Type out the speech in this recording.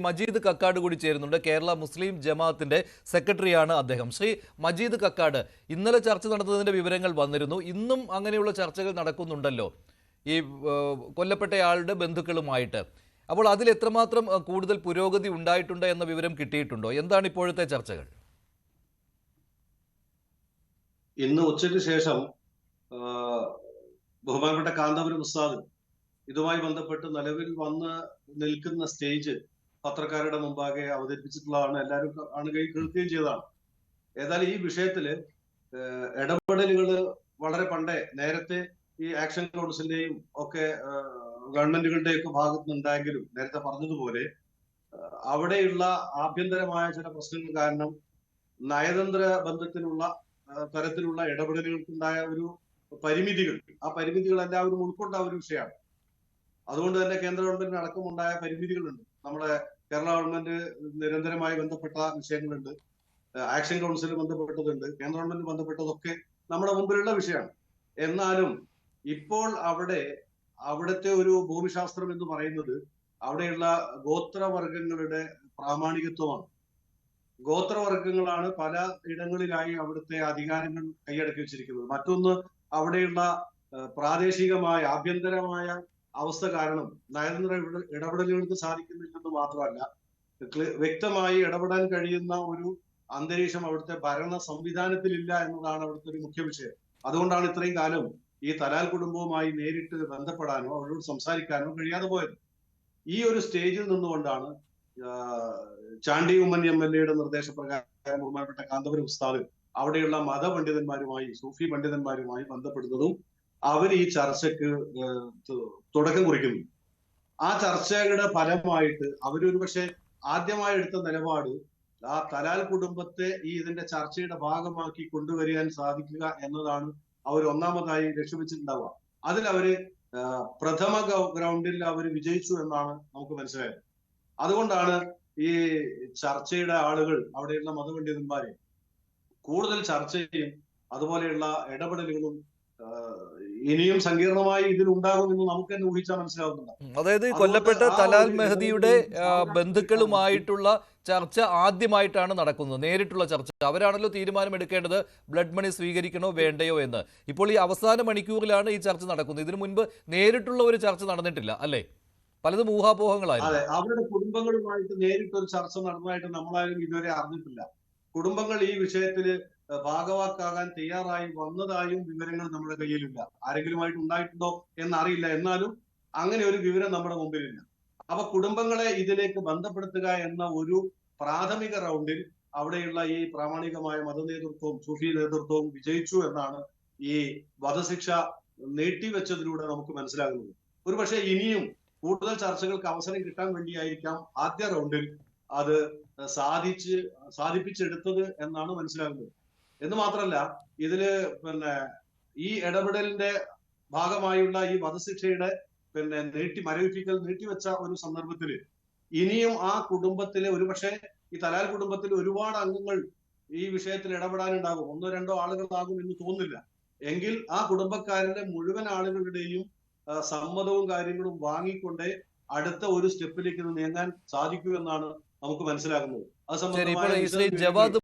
മജീദ് കക്കാട് കൂടി ചേരുന്നുണ്ട്. കേരള മുസ്ലിം ജമാഅത്തിന്റെ സെക്രട്ടറിയാണ് അദ്ദേഹം. ശ്രീ മജീദ് കക്കാട്, ഇന്നലെ ചർച്ച നടന്നതിന്റെ വിവരങ്ങൾ വന്നിരുന്നു. ഇന്നും അങ്ങനെയുള്ള ചർച്ചകൾ നടക്കുന്നുണ്ടല്ലോ ഈ കൊല്ലപ്പെട്ടയാളുടെ ബന്ധുക്കളുമായിട്ട്. അപ്പോൾ അതിൽ എത്രമാത്രം കൂടുതൽ പുരോഗതി ഉണ്ടായിട്ടുണ്ട് എന്ന വിവരം കിട്ടിയിട്ടുണ്ടോ? എന്താണ് ഇപ്പോഴത്തെ ചർച്ചകൾ? ഇന്ന് ഉച്ചയ്ക്ക് ശേഷം ബഹുമാനപ്പെട്ട കാന്തപുരം ഉസ്താദ് ഇതുമായി ബന്ധപ്പെട്ട് നിലവിൽ വന്ന് നിൽക്കുന്ന സ്റ്റേജ് പത്രക്കാരുടെ മുമ്പാകെ അവതരിപ്പിച്ചിട്ടുള്ളതാണ്. എല്ലാവരും കേൾക്കുകയും ചെയ്തതാണ്. ഏതായാലും ഈ വിഷയത്തില് ഇടപെടലുകൾ വളരെ നേരത്തെ ഈ ആക്ഷൻ കൗൺസിലിന്റെയും ഒക്കെ ഗവൺമെന്റുകളുടെയൊക്കെ ഭാഗത്ത് നിന്നുണ്ടായെങ്കിലും നേരത്തെ പറഞ്ഞതുപോലെ അവിടെയുള്ള ആഭ്യന്തരമായ ചില പ്രശ്നങ്ങൾ കാരണം നയതന്ത്ര ബന്ധത്തിലുള്ള തരത്തിലുള്ള ഇടപെടലുകൾക്കുണ്ടായ ഒരു പരിമിതികൾ, ആ പരിമിതികൾ എല്ലാവരും ഉൾക്കൊണ്ട ഒരു വിഷയമാണ്. അതുകൊണ്ട് തന്നെ കേന്ദ്ര ഗവൺമെന്റിന് അടക്കമുണ്ടായ പരിമിതികളുണ്ട്. നമ്മുടെ കേരള ഗവൺമെന്റ് നിരന്തരമായി ബന്ധപ്പെട്ട വിഷയങ്ങളുണ്ട്, ആക്ഷൻ കൗൺസിൽ ബന്ധപ്പെട്ടതുണ്ട്, കേന്ദ്ര ഗവൺമെന്റ് ബന്ധപ്പെട്ടതൊക്കെ നമ്മുടെ മുമ്പിലുള്ള വിഷയമാണ്. എന്നാലും ഇപ്പോൾ അവിടുത്തെ ഒരു ഭൂമിശാസ്ത്രം എന്ന് പറയുന്നത് അവിടെയുള്ള ഗോത്രവർഗങ്ങളുടെ പ്രാമാണികത്വമാണ്. ഗോത്രവർഗങ്ങളാണ് പല ഇടങ്ങളിലായി അവിടുത്തെ അധികാരങ്ങൾ കൈയടക്കി വെച്ചിരിക്കുന്നത്. മറ്റൊന്ന്, അവിടെയുള്ള പ്രാദേശികമായ ആഭ്യന്തരമായ അവസ്ഥ കാരണം നയതന്ത്ര ഇടപെടലുകൾക്ക് സാധിക്കുന്നില്ലെന്ന് മാത്രമല്ല, വ്യക്തമായി ഇടപെടാൻ കഴിയുന്ന ഒരു അന്തരീക്ഷം അവിടുത്തെ ഭരണ സംവിധാനത്തിലില്ല എന്നതാണ് അവിടുത്തെ ഒരു മുഖ്യ വിഷയം. അതുകൊണ്ടാണ് ഇത്രയും കാലം ഈ തലാൽ കുടുംബവുമായി നേരിട്ട് ബന്ധപ്പെടാനോ അവരോട് സംസാരിക്കാനോ കഴിയാതെ പോയത്. ഈ ഒരു സ്റ്റേജിൽ നിന്നുകൊണ്ടാണ് ചാണ്ടി ഉമ്മൻ MLA നിർദ്ദേശപ്രകാരം ബഹുമാനപ്പെട്ട കാന്തപുരം ഉസ്താദ് അവിടെയുള്ള മതപണ്ഡിതന്മാരുമായി, സൂഫി പണ്ഡിതന്മാരുമായി ബന്ധപ്പെടുന്നതും അവർ ഈ ചർച്ചയ്ക്ക് തുടക്കം കുറിക്കുന്നു. ആ ചർച്ചയുടെ ഫലമായിട്ട് അവരൊരു പക്ഷെ ആദ്യമായി എടുത്ത നിലപാട് ആ തലാൽ കുടുംബത്തെ ഇതിന്റെ ചർച്ചയുടെ ഭാഗമാക്കി കൊണ്ടുവരാൻ സാധിക്കുക എന്നതാണ് അവർ ഒന്നാമതായി ലക്ഷ്യവെച്ചിട്ടുണ്ടാവുക. അതിൽ അവര് പ്രഥമ ഗ്രൗണ്ടിൽ അവർ വിജയിച്ചു എന്നാണ് നമുക്ക് മനസ്സിലായത്. അതുകൊണ്ടാണ് ഈ ചർച്ചയുടെ ആളുകൾ, അവിടെയുള്ള മതപണ്ഡിതന്മാരെ കൂടുതൽ ചർച്ചയും അതുപോലെയുള്ള ഇടപെടലുകളും ഇനിയും സങ്കീർണമായി ഇതിലുണ്ടാകുമെന്ന് നമുക്ക് തന്നെ ഊഹിച്ചാൽ മനസ്സിലാവുന്നുണ്ട്. അതായത് കൊല്ലപ്പെട്ട തലാൽ മെഹദിയുടെ ബന്ധുക്കളുമായിട്ടുള്ള ചർച്ച ആദ്യമായിട്ടാണ് നടക്കുന്നത്, നേരിട്ടുള്ള ചർച്ച. അവരാണല്ലോ തീരുമാനമെടുക്കേണ്ടത് ബ്ലഡ് മണി സ്വീകരിക്കണോ വേണ്ടയോ എന്ന്. ഇപ്പോൾ ഈ അവസാന മണിക്കൂറിലാണ് ഈ ചർച്ച നടക്കുന്നത്. ഇതിനു മുൻപ് നേരിട്ടുള്ള ഒരു ചർച്ച നടന്നിട്ടില്ല അല്ലേ? പലതും ഊഹാപോഹങ്ങളായിരുന്നു. അതെ, അവരുടെ കുടുംബങ്ങളുമായിട്ട് നേരിട്ടൊരു ചർച്ച നടന്നതായിട്ട് നമ്മളാരും ഇതുവരെ അറിഞ്ഞിട്ടില്ല. കുടുംബങ്ങൾ ഈ വിഷയത്തില് ഭാഗവാക്കാകാൻ തയ്യാറായി വന്നതായും വിവരങ്ങൾ നമ്മുടെ കയ്യിലില്ല. ആരെങ്കിലുമായിട്ട് ഉണ്ടായിട്ടുണ്ടോ എന്നറിയില്ല. എന്നാലും അങ്ങനെ ഒരു വിവരം നമ്മുടെ മുമ്പിലില്ല. അപ്പൊ കുടുംബങ്ങളെ ഇതിലേക്ക് ബന്ധപ്പെടുത്തുക എന്ന ഒരു പ്രാഥമിക റൗണ്ടിൽ അവിടെയുള്ള ഈ പ്രാമാണികമായ മതനേതൃത്വവും സൂഫി നേതൃത്വവും വിജയിച്ചു എന്നാണ് ഈ വധശിക്ഷ നീട്ടിവെച്ചതിലൂടെ നമുക്ക് മനസ്സിലാകുന്നത്. ഒരുപക്ഷെ ഇനിയും കൂടുതൽ ചർച്ചകൾക്ക് അവസരം കിട്ടാൻ വേണ്ടിയായിരിക്കാം ആദ്യ റൗണ്ടിൽ അത് സാധിപ്പിച്ചെടുത്തത് എന്നാണ് മനസ്സിലാകുന്നത്. എന്ന് മാത്രമല്ല, ഇതില് ഈ ഇടപെടലിന്റെ ഭാഗമായുള്ള ഈ വധശിക്ഷയുടെ മരവിപ്പിക്കൽ നീട്ടിവെച്ച ഒരു സന്ദർഭത്തില് ഇനിയും ആ കുടുംബത്തിലെ ഒരുപക്ഷെ ഈ തലാൽ കുടുംബത്തിൽ ഒരുപാട് അംഗങ്ങൾ ഈ വിഷയത്തിൽ ഇടപെടാനുണ്ടാകും. 1-2 ആളുകളാകും എന്ന് തോന്നുന്നില്ല. എങ്കിൽ ആ കുടുംബക്കാരന്റെ മുഴുവൻ ആളുകളുടെയും സമ്മതവും കാര്യങ്ങളും വാങ്ങിക്കൊണ്ട് അടുത്ത ഒരു സ്റ്റെപ്പിലേക്ക് നീങ്ങാൻ സാധിക്കൂ എന്നാണ് നമുക്ക് മനസ്സിലാക്കുന്നത്. അത് സംബന്ധമായ